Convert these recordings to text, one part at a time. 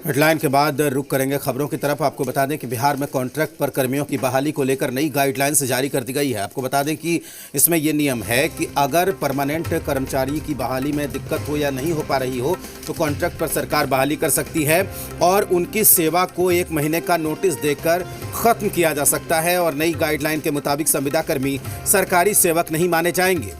Headline के बाद रुक करेंगे खबरों की तरफ। आपको बता दें कि बिहार में कॉन्ट्रैक्ट पर कर्मियों की बहाली को लेकर नई गाइडलाइंस जारी कर दी गई है। आपको बता दें कि इसमें यह नियम है कि अगर परमानेंट कर्मचारी की बहाली में दिक्कत हो या नहीं हो पा रही हो तो कॉन्ट्रैक्ट पर सरकार बहाली कर सकती है और उनकी सेवा को 1 महीने का नोटिस देकर खत्म किया जा सकता है। और नई गाइडलाइन के मुताबिक संविदा कर्मी सरकारी सेवक नहीं माने जाएंगे।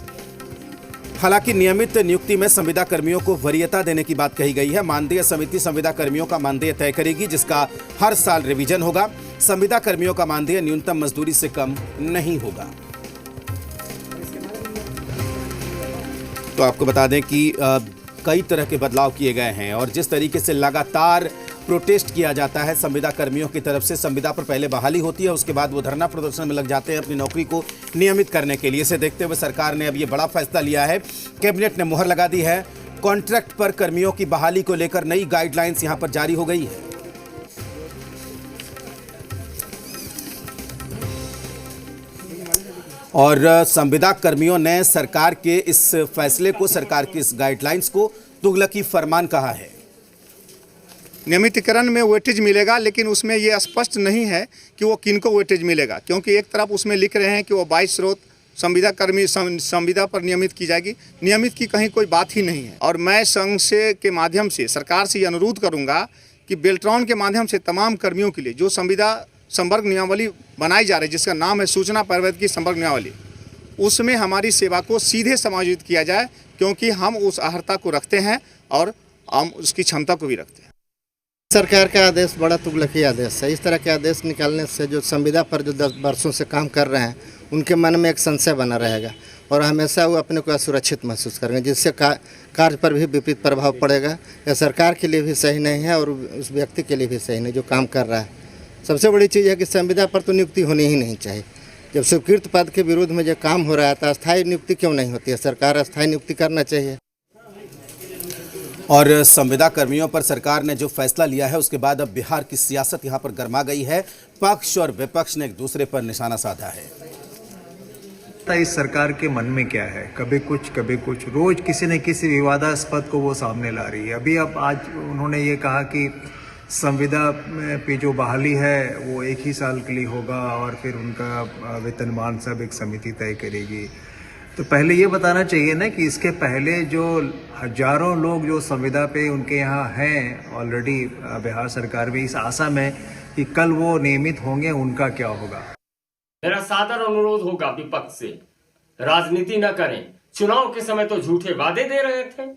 हालांकि नियमित नियुक्ति में संविदा कर्मियों को वरीयता देने की बात कही गई है। मानदेय समिति संविदा कर्मियों का मानदेय तय करेगी, जिसका हर साल रिवीजन होगा। संविदा कर्मियों का मानदेय न्यूनतम मजदूरी से कम नहीं होगा। तो आपको बता दें कि कई तरह के बदलाव किए गए हैं और जिस तरीके से लगातार प्रोटेस्ट किया जाता है संविदा कर्मियों की तरफ से, संविदा पर पहले बहाली होती है, उसके बाद वो धरना प्रदर्शन में लग जाते हैं अपनी नौकरी को नियमित करने के लिए। इसे देखते हुए सरकार ने अब ये बड़ा फैसला लिया है। कैबिनेट ने मुहर लगा दी है। कॉन्ट्रैक्ट पर कर्मियों की बहाली को लेकर नई गाइडलाइंस यहां पर जारी हो गई है। और संविदा कर्मियों ने सरकार के इस फैसले को, सरकार की इस गाइडलाइंस को तुगलकी फरमान कहा है। नियमितीकरण में वेटेज मिलेगा, लेकिन उसमें ये स्पष्ट नहीं है कि वो किनको वेटेज मिलेगा, क्योंकि एक तरफ उसमें लिख रहे हैं कि वो 22 स्रोत संविदा कर्मी संविदा पर नियमित की जाएगी। नियमित की कहीं कोई बात ही नहीं है। और मैं संघ से के माध्यम से सरकार से ये अनुरोध करूंगा कि बेल्ट्रॉन के माध्यम से तमाम कर्मियों के लिए जो संविदा संवर्ग नियमावली बनाई जा रही है, जिसका नाम है सूचना प्रौद्योगिकी संवर्ग नियमावली, उसमें हमारी सेवा को सीधे समायोजित किया जाए, क्योंकि हम उस अर्हता को रखते हैं और हम उसकी क्षमता को भी रखते हैं। सरकार का आदेश बड़ा तुगलकी आदेश है। इस तरह के आदेश निकालने से जो संविदा पर जो 10 वर्षों से काम कर रहे हैं उनके मन में एक संशय बना रहेगा और हमेशा वो अपने को असुरक्षित महसूस करेंगे, जिससे कार्य पर भी विपरीत प्रभाव पड़ेगा। यह सरकार के लिए भी सही नहीं है और उस व्यक्ति के लिए भी सही नहीं जो काम कर रहा है। सबसे बड़ी चीज़ है कि संविदा पर तो नियुक्ति होनी ही नहीं चाहिए। जब स्वीकृत पद के विरोध में जो काम हो रहा है तो अस्थायी नियुक्ति क्यों नहीं होती है? सरकार अस्थायी नियुक्ति करना चाहिए। और संविदा कर्मियों पर सरकार ने जो फैसला लिया है उसके बाद अब बिहार की सियासत यहां पर गर्मा गई है। पक्ष और विपक्ष ने एक दूसरे पर निशाना साधा है। इस सरकार के मन में क्या है? कभी कुछ रोज किसी न किसी विवादास्पद को वो सामने ला रही है। अभी अब आज उन्होंने ये कहा कि संविदा पे जो बहाली है वो 1 ही साल के लिए होगा और फिर उनका वेतनमान सब एक समिति तय करेगी। तो पहले ये बताना चाहिए ना कि इसके पहले जो हजारों लोग जो संविदा पे उनके यहाँ हैं ऑलरेडी बिहार सरकार में, इस आशा में कि कल वो नियमित होंगे, उनका क्या होगा। मेरा सादर अनुरोध होगा विपक्ष से, राजनीति न करें। चुनाव के समय तो झूठे वादे दे रहे थे,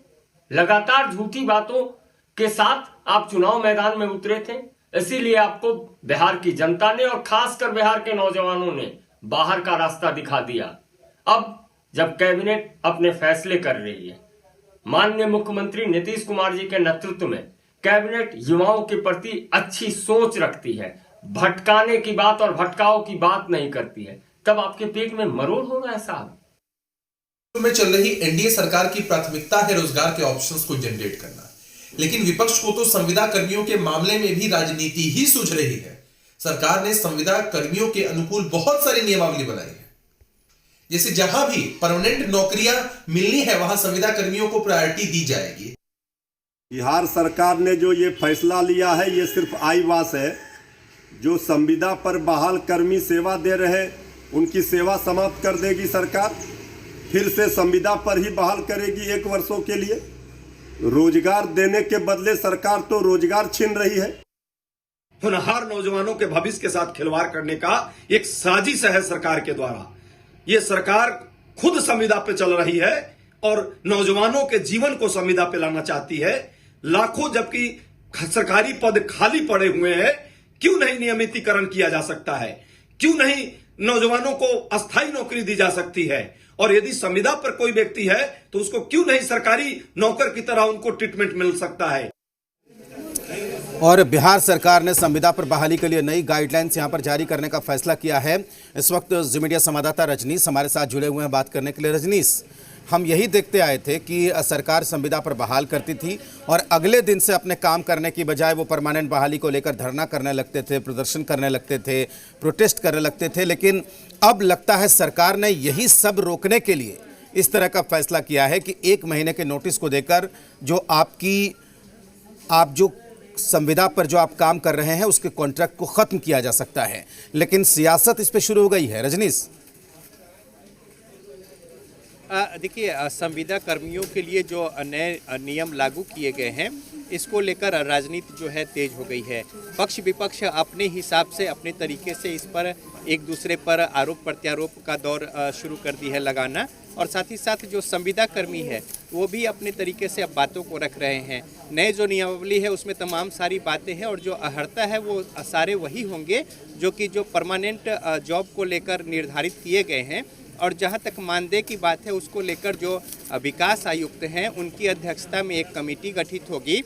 लगातार झूठी बातों के साथ आप चुनाव मैदान में उतरे थे। इसीलिए आपको बिहार की जनता ने और खासकर बिहार के नौजवानों ने बाहर का रास्ता दिखा दिया। अब जब कैबिनेट अपने फैसले कर रही है, माननीय मुख्यमंत्री नीतीश कुमार जी के नेतृत्व में कैबिनेट युवाओं के प्रति अच्छी सोच रखती है, भटकाने की बात और भटकाव की बात नहीं करती है, तब आपके पेट में मरोड़ हो रहा है साहब। में चल रही एनडीए सरकार की प्राथमिकता है रोजगार के ऑप्शंस को जनरेट करना, लेकिन विपक्ष को तो संविदा कर्मियों के मामले में भी राजनीति ही सूझ रही है। सरकार ने संविदा कर्मियों के अनुकूल बहुत सारी नियमावली बनाई है, जैसे जहां भी परमानेंट नौकरियां मिलनी है वहां संविदा कर्मियों को प्रायोरिटी दी जाएगी। बिहार सरकार ने जो ये फैसला लिया है ये सिर्फ आईवास है। जो संविदा पर बहाल कर्मी सेवा दे रहे उनकी सेवा समाप्त कर देगी सरकार, फिर से संविदा पर ही बहाल करेगी 1 वर्षों के लिए। रोजगार देने के बदले सरकार तो रोजगार छीन रही है। होनहार नौजवानों के भविष्य के साथ खिलवाड़ करने का एक साजिश है सरकार के द्वारा। ये सरकार खुद संविदा पे चल रही है और नौजवानों के जीवन को संविदा पे लाना चाहती है। लाखों जबकि सरकारी पद खाली पड़े हुए हैं, क्यों नहीं नियमितीकरण किया जा सकता है? क्यों नहीं नौजवानों को अस्थायी नौकरी दी जा सकती है? और यदि संविदा पर कोई व्यक्ति है तो उसको क्यों नहीं सरकारी नौकर की तरह उनको ट्रीटमेंट मिल सकता है? और बिहार सरकार ने संविदा पर बहाली के लिए नई गाइडलाइंस यहां पर जारी करने का फैसला किया है। इस वक्त जी मीडिया संवाददाता रजनीश हमारे साथ जुड़े हुए हैं बात करने के लिए। रजनीश, हम यही देखते आए थे कि सरकार संविदा पर बहाल करती थी और अगले दिन से अपने काम करने की बजाय वो परमानेंट बहाली को लेकर धरना करने लगते थे, प्रदर्शन करने लगते थे, प्रोटेस्ट करने लगते थे। लेकिन अब लगता है सरकार ने यही सब रोकने के लिए इस तरह का फैसला किया है कि 1 महीने के नोटिस को देकर जो आप जो संविदा पर जो आप काम कर रहे हैं उसके कॉन्ट्रैक्ट को खत्म किया जा सकता है। लेकिन सियासत इस पे शुरू हो गई है। रजनीश, देखिए, संविदा कर्मियों के लिए जो नए नियम लागू किए गए हैं, इसको लेकर राजनीति जो है तेज हो गई है। पक्ष विपक्ष अपने हिसाब से अपने तरीके से इस पर एक दूसरे पर आरोप प्रत्यारोप का दौर शुरू कर दी है लगाना, और साथ ही साथ जो संविदा कर्मी है वो भी अपने तरीके से अब बातों को रख रहे हैं। नए जो नियमावली है उसमें तमाम सारी बातें हैं, और जो अहर्ता है वो सारे वही होंगे जो कि जो परमानेंट जॉब को लेकर निर्धारित किए गए हैं। और जहां तक मानदेय की बात है उसको लेकर जो विकास आयुक्त हैं उनकी अध्यक्षता में एक कमेटी गठित होगी,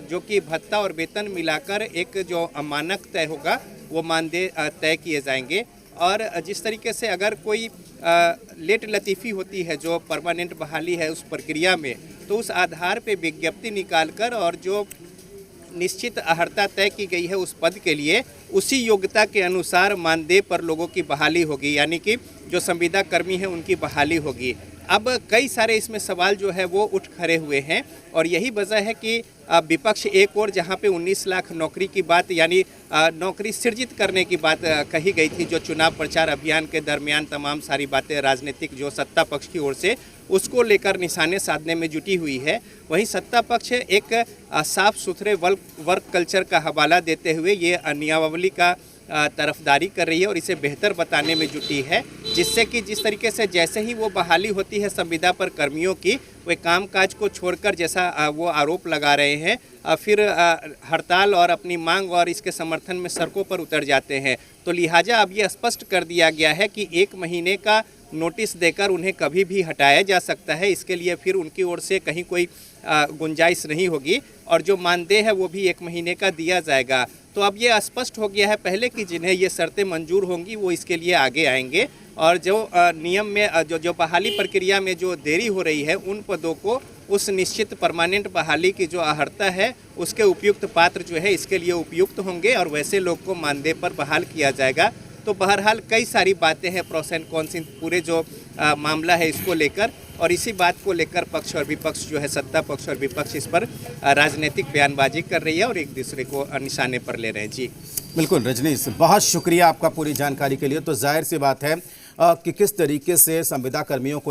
जो कि भत्ता और वेतन मिलाकर एक जो मानक तय होगा वो मानदेय तय किए जाएंगे। और जिस तरीके से अगर कोई लेट लतीफ़ी होती है जो परमानेंट बहाली है उस प्रक्रिया में, तो उस आधार पे विज्ञप्ति निकालकर और जो निश्चित अहर्ता तय की गई है उस पद के लिए उसी योग्यता के अनुसार मानदेय पर लोगों की बहाली होगी, यानी कि जो संविदा कर्मी हैं उनकी बहाली होगी। अब कई सारे इसमें सवाल जो है वो उठ खड़े हुए हैं, और यही वजह है कि विपक्ष एक और जहां पे 19 लाख नौकरी की बात यानी नौकरी सृजित करने की बात कही गई थी, जो चुनाव प्रचार अभियान के दरमियान तमाम सारी बातें राजनीतिक जो सत्ता पक्ष की ओर से उसको लेकर निशाने साधने में जुटी हुई है, वहीं सत्ता पक्ष एक साफ सुथरे वर्क कल्चर का हवाला देते हुए ये नियमावली का तरफदारी कर रही है और इसे बेहतर बताने में जुटी है, जिससे कि जिस तरीके से जैसे ही वो बहाली होती है संविदा पर कर्मियों की, वे कामकाज को छोड़कर जैसा वो आरोप लगा रहे हैं फिर हड़ताल और अपनी मांग और इसके समर्थन में सड़कों पर उतर जाते हैं। तो लिहाजा अब ये स्पष्ट कर दिया गया है कि 1 महीने का नोटिस देकर उन्हें कभी भी हटाया जा सकता है। इसके लिए फिर उनकी ओर से कहीं कोई गुंजाइश नहीं होगी, और जो मानदेय है वो भी 1 महीने का दिया जाएगा। तो अब ये स्पष्ट हो गया है पहले कि जिन्हें ये शर्तें मंजूर होंगी वो इसके लिए आगे आएंगे, और जो नियम में जो बहाली प्रक्रिया में जो देरी हो रही है उन पदों को उस निश्चित परमानेंट बहाली की जो अहर्ता है उसके उपयुक्त पात्र जो है इसके लिए उपयुक्त होंगे, और वैसे लोग को मानदेय पर बहाल किया जाएगा। तो बहरहाल कई सारी बातें हैं प्रोस एंड कॉन्स पूरे जो मामला है इसको लेकर, और इसी बात को लेकर पक्ष और विपक्ष जो है सत्ता पक्ष और विपक्ष इस पर राजनीतिक बयानबाजी कर रही है और एक दूसरे को निशाने पर ले रहे हैं। जी बिल्कुल रजनीश, बहुत शुक्रिया आपका पूरी जानकारी के लिए। तो जाहिर सी बात है कि किस तरीके से संविदा कर्मियों को